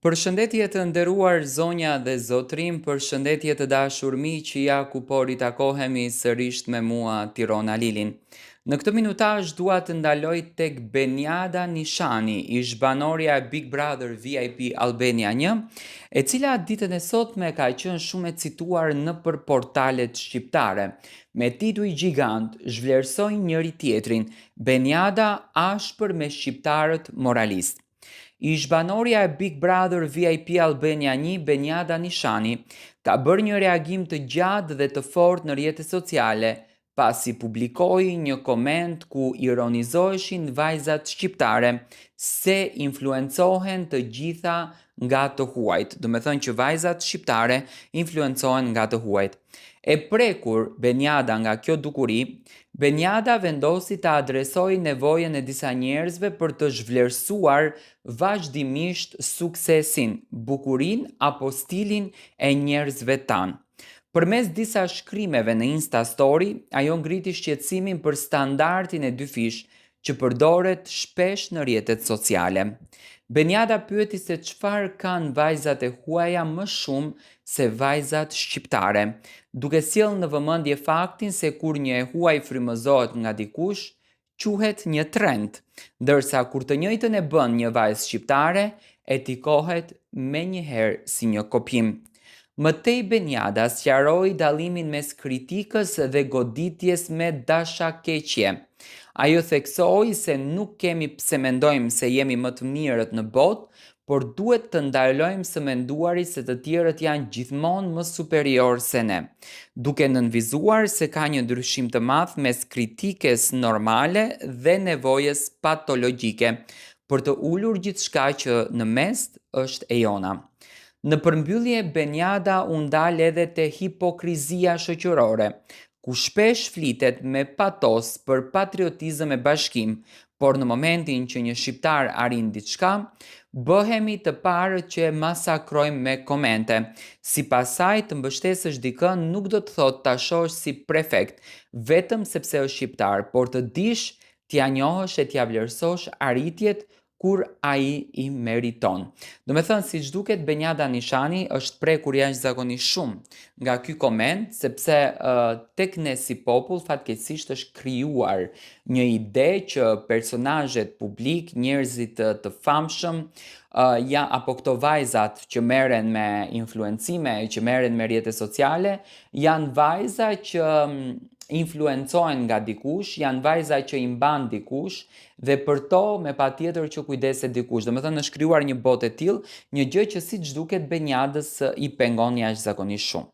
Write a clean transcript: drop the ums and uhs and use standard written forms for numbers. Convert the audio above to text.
Përshëndetje të nderuar zonja dhe zotrim, përshëndetje të dashur miq që ja ku po ritakohemi sërish me mua Tirona Lilin. Në këtë minutazh dua të ndaloj tek Beniada Nishani, ish banorja e Big Brother VIP Albania 1, e cila ditën e sotme ka qenë shumë e cituar nëpër portalet shqiptare. Me tituj gjigant, zhvlerësojnë njëri tjetrin, Beniada ashpër me shqiptarët moralist. Ish-banorja e Big Brother VIP Albania 1, Beniada Nishani, ka bërë një reagim të gjatë dhe të fortë në rrjetet sociale, pasi publikoi një koment ku ironizoheshin vajzat shqiptare se influencohen të gjitha nga të huajt. Do me thënë që vajzat shqiptare influencohen nga të huajt. E prekur Beniada nga kjo dukuri, Beniada vendosi të adresoj nevojën e disa njerëzve për të zhvlerësuar vazhdimisht suksesin, bukurin apo stilin e njerëzve tanë. Përmes disa shkrimeve në Insta Story, ajo ngriti shqetësimin për standardin e dyfish që përdoret shpesh në rrjetet sociale. Beniada pyeti se çfarë kanë vajzat e huaja më shumë se vajzat shqiptare, duke sjellë në vëmendje faktin se kur një e huaj frymëzohet nga dikush, quhet një trend, ndërsa kur të njëjtën e bën një vajzë shqiptare, etikohet menjëherë si një kopim. Mëtej Beniada sqaroi dallimin mes kritikës dhe goditjes me dashakeqje. Ajo theksoi se nuk kemi pse mendojmë se jemi më të mirët në botë, por duhet të ndalojmë së menduari se të tjerët janë gjithmonë më superior se ne, duke nënvizuar se ka një ndryshim të madh mes kritikës normale dhe nevojës patologjike për të ulur gjithçka që në mes është e jona. Në përmbyllje, Beniada u ndal edhe te hipokrizia shoqërore, ku shpesh flitet me patos për patriotizëm e bashkim, por në momentin që një shqiptar arrin diçka, bëhemi të parët që e masakrojmë me komente. Sipas saj, të mbështesësh dikën nuk do të thotë ta shohësh si prefekt, vetëm sepse është shqiptar, por të dish t'ia njohësh e t'ia vlerësosh arritjet kur ai i meriton. Do me thënë, si që duket, Beniada Nishani është prekur jashtëzakonisht shumë nga ky koment, sepse tek ne si popull fatkeqësisht është krijuar një ide që personazhet publik, njerëzit të famshëm, apo këto vajzat që merren me influencime, që merren me rrjete sociale, janë vajza që influencohen nga dikush, janë vajza që i mban dikush dhe për to me patjetër që kujdeset dikush. Do me thënë është krijuar një botë e tillë, një gjë që siç duket Beniadës i pengon jashtëzakonisht shumë.